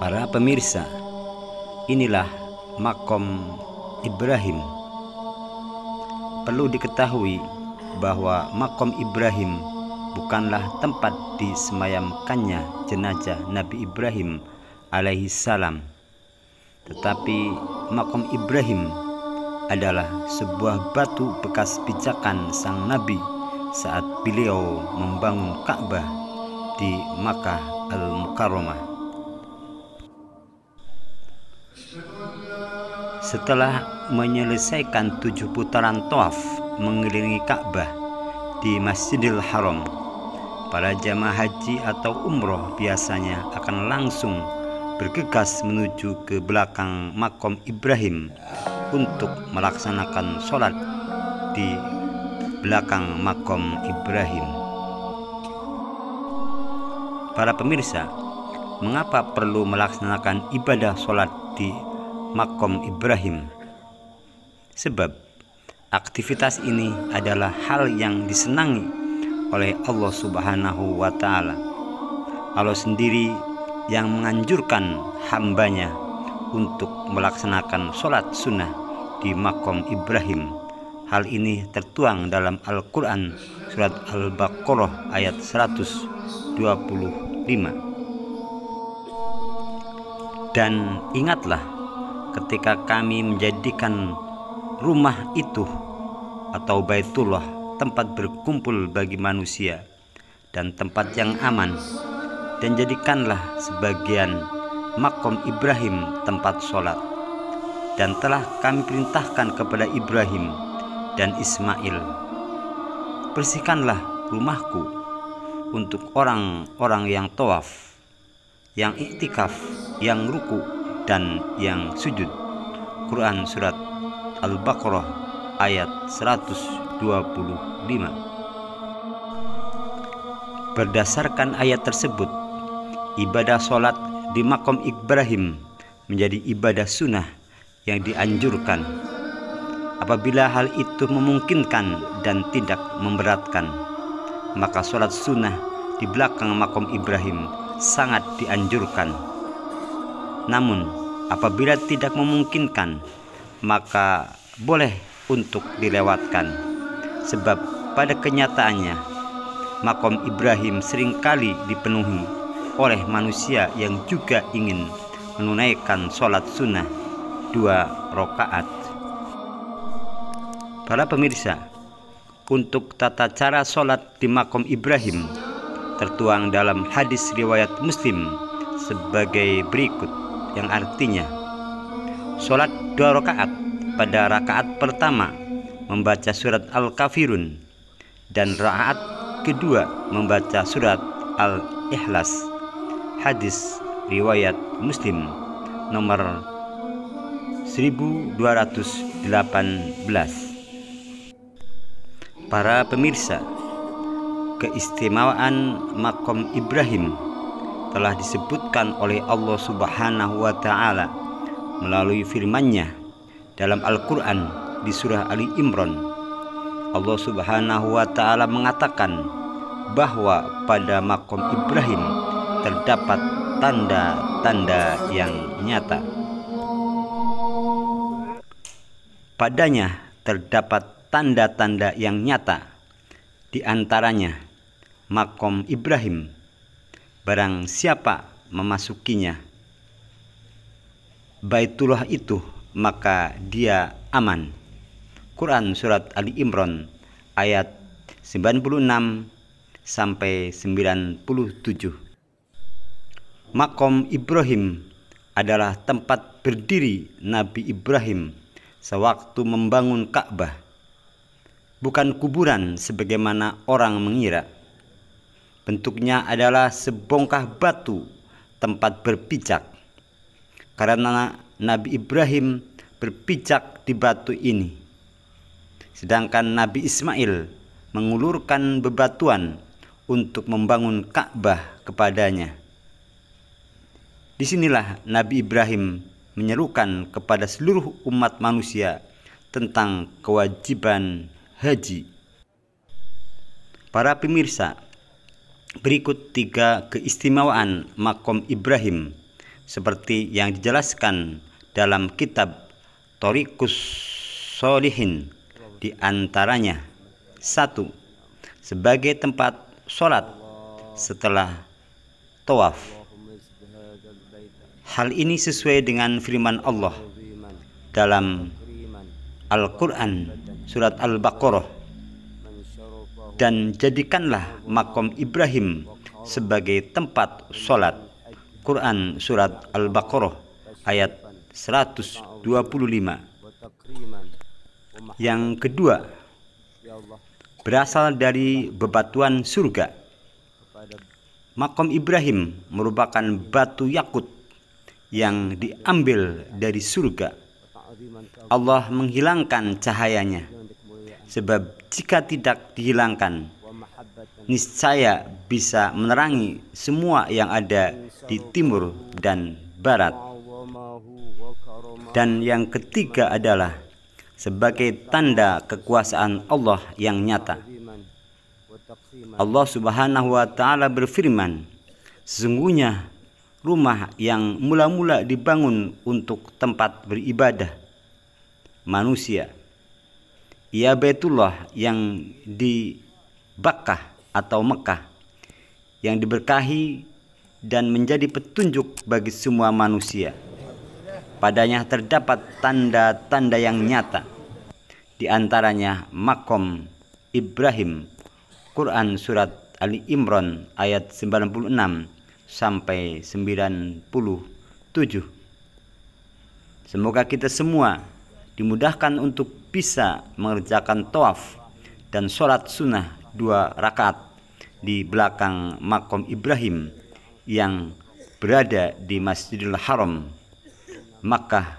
Para pemirsa, inilah makom Ibrahim. Perlu diketahui bahwa makom Ibrahim bukanlah tempat disemayamkannya jenazah Nabi Ibrahim alaihi salam, tetapi makom Ibrahim adalah sebuah batu bekas pijakan sang Nabi saat beliau membangun Ka'bah di Makkah Al-Mukarramah. Setelah menyelesaikan 7 putaran tawaf mengelilingi Ka'bah di Masjidil Haram, para jamaah haji atau umroh biasanya akan langsung bergegas menuju ke belakang makom Ibrahim untuk melaksanakan sholat di belakang makom Ibrahim. Para pemirsa, mengapa perlu melaksanakan ibadah sholat di makom Ibrahim? Sebab aktivitas ini adalah hal yang disenangi oleh Allah Subhanahu wa Ta'ala. Allah sendiri yang menganjurkan hambanya untuk melaksanakan sholat sunnah di makom Ibrahim. Hal ini tertuang dalam Al-Quran surat Al-Baqarah ayat 125. Dan ingatlah ketika kami menjadikan rumah itu atau Baitullah tempat berkumpul bagi manusia dan tempat yang aman, dan jadikanlah sebagian makom Ibrahim tempat sholat. Dan telah kami perintahkan kepada Ibrahim dan Ismail, bersihkanlah rumahku untuk orang-orang yang tawaf, yang iktikaf, yang ruku, dan yang sujud. Quran surat Al-Baqarah ayat 125. Berdasarkan ayat tersebut, ibadah sholat di makom Ibrahim menjadi ibadah sunnah yang dianjurkan apabila hal itu memungkinkan dan tidak memberatkan. Maka sholat sunnah di belakang makom Ibrahim sangat dianjurkan. Namun apabila tidak memungkinkan, maka boleh untuk dilewatkan, sebab pada kenyataannya makom Ibrahim seringkali dipenuhi oleh manusia yang juga ingin menunaikan sholat sunnah 2 rakaat. Para pemirsa, untuk tata cara sholat di makom Ibrahim tertuang dalam hadis riwayat Muslim sebagai berikut, yang artinya sholat 2 rakaat. Pada rakaat pertama membaca surat Al-Kafirun, dan rakaat kedua membaca surat Al-Ikhlas. Hadis riwayat Muslim nomor 1218. Para pemirsa, keistimewaan makom Ibrahim telah disebutkan oleh Allah Subhanahu wa Ta'ala melalui firman-Nya dalam Al-Quran di surah Ali Imran. Allah Subhanahu wa Ta'ala mengatakan bahwa pada makom Ibrahim terdapat tanda-tanda yang nyata. Padanya terdapat tanda-tanda yang nyata, di antaranya makom Ibrahim, barang siapa memasukinya Baitullah itu, maka dia aman. Quran surat Ali Imran ayat 96 sampai 97. Makom Ibrahim adalah tempat berdiri Nabi Ibrahim sewaktu membangun Ka'bah, bukan kuburan sebagaimana orang mengira. Bentuknya adalah sebongkah batu tempat berpijak, karena Nabi Ibrahim berpijak di batu ini, sedangkan Nabi Ismail mengulurkan bebatuan untuk membangun Ka'bah kepadanya. Disinilah Nabi Ibrahim menyerukan kepada seluruh umat manusia tentang kewajiban haji. Para pemirsa, berikut 3 keistimewaan makom Ibrahim seperti yang dijelaskan dalam kitab Thoriqus Sholihin, di antaranya 1. Sebagai tempat sholat setelah tawaf. Hal ini sesuai dengan firman Allah dalam Al-Quran surat Al-Baqarah, dan jadikanlah makom Ibrahim sebagai tempat sholat. Quran surat Al-Baqarah ayat 125. Yang kedua, berasal dari bebatuan surga. Makom Ibrahim merupakan batu yakut yang diambil dari surga. Allah menghilangkan cahayanya, sebab jika tidak dihilangkan, niscaya bisa menerangi semua yang ada di timur dan barat. Dan yang ketiga adalah sebagai tanda kekuasaan Allah yang nyata. Allah Subhanahu wa Ta'ala berfirman, sesungguhnya rumah yang mula-mula dibangun untuk tempat beribadah manusia, ia Baitullah yang di Bakkah atau Mekah, yang diberkahi dan menjadi petunjuk bagi semua manusia. Padanya terdapat tanda-tanda yang nyata, di antaranya makom Ibrahim. Quran surat Ali Imran ayat 96 sampai 97. Semoga kita semua dimudahkan untuk bisa mengerjakan tawaf dan sholat sunnah 2 rakaat di belakang makom Ibrahim yang berada di Masjidil Haram, Makkah,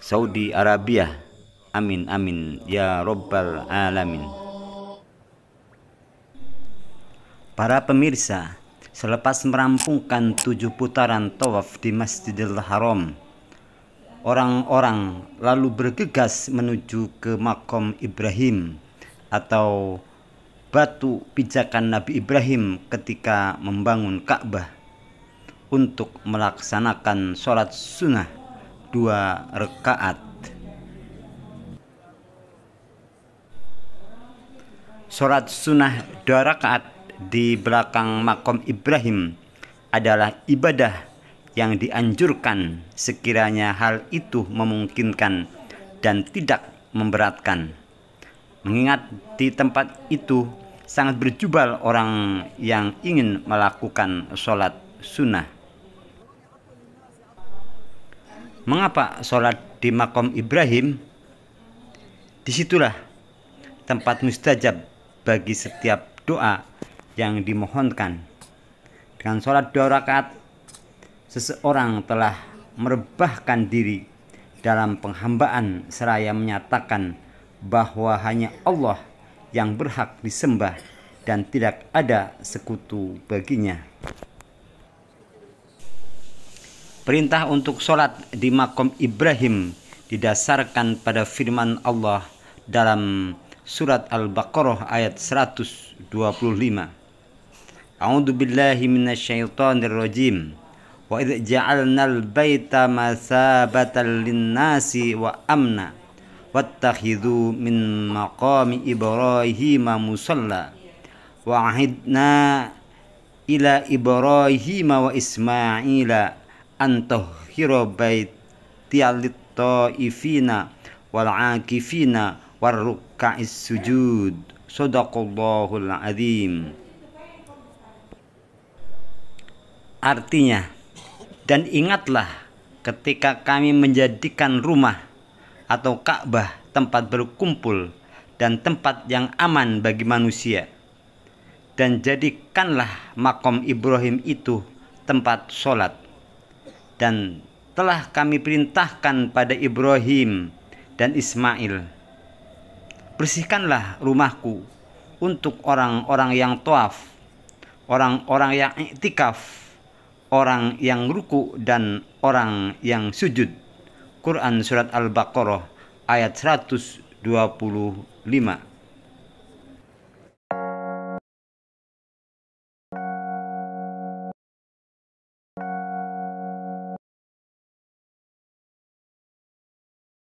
Saudi Arabia. Amin amin ya Rabbal Alamin. Para pemirsa, selepas merampungkan 7 putaran tawaf di Masjidil Haram, orang-orang lalu bergegas menuju ke makom Ibrahim atau batu pijakan Nabi Ibrahim ketika membangun Ka'bah untuk melaksanakan sholat sunnah 2 rakaat. Sholat sunnah 2 rakaat di belakang makom Ibrahim adalah ibadah yang dianjurkan sekiranya hal itu memungkinkan dan tidak memberatkan, mengingat di tempat itu sangat berjubel orang yang ingin melakukan sholat sunnah. Mengapa sholat di makom Ibrahim? Disitulah tempat mustajab bagi setiap doa yang dimohonkan. Dengan sholat 2 rakaat, seseorang telah merebahkan diri dalam penghambaan seraya menyatakan bahwa hanya Allah yang berhak disembah dan tidak ada sekutu baginya. Perintah untuk sholat di makom Ibrahim didasarkan pada firman Allah dalam surat Al-Baqarah ayat 125. A'udzu billahi minasyaitonir rajim. Wa idz ja'alnal baita masabatan lin-nasi wa amna wattakhidhu min maqami Ibrahim musalla wa ahidna ila Ibrahim wa Ismaila an tahhira baitiya lit-taifina wal 'akifina war ruk'is sujud. Shadaqallahul azim. Artinya, dan ingatlah ketika kami menjadikan rumah atau Ka'bah tempat berkumpul dan tempat yang aman bagi manusia, dan jadikanlah makom Ibrahim itu tempat sholat, dan telah kami perintahkan pada Ibrahim dan Ismail, bersihkanlah rumahku untuk orang-orang yang tawaf, orang-orang yang iktikaf, orang yang ruku dan orang yang sujud. Quran surat Al-Baqarah ayat 125.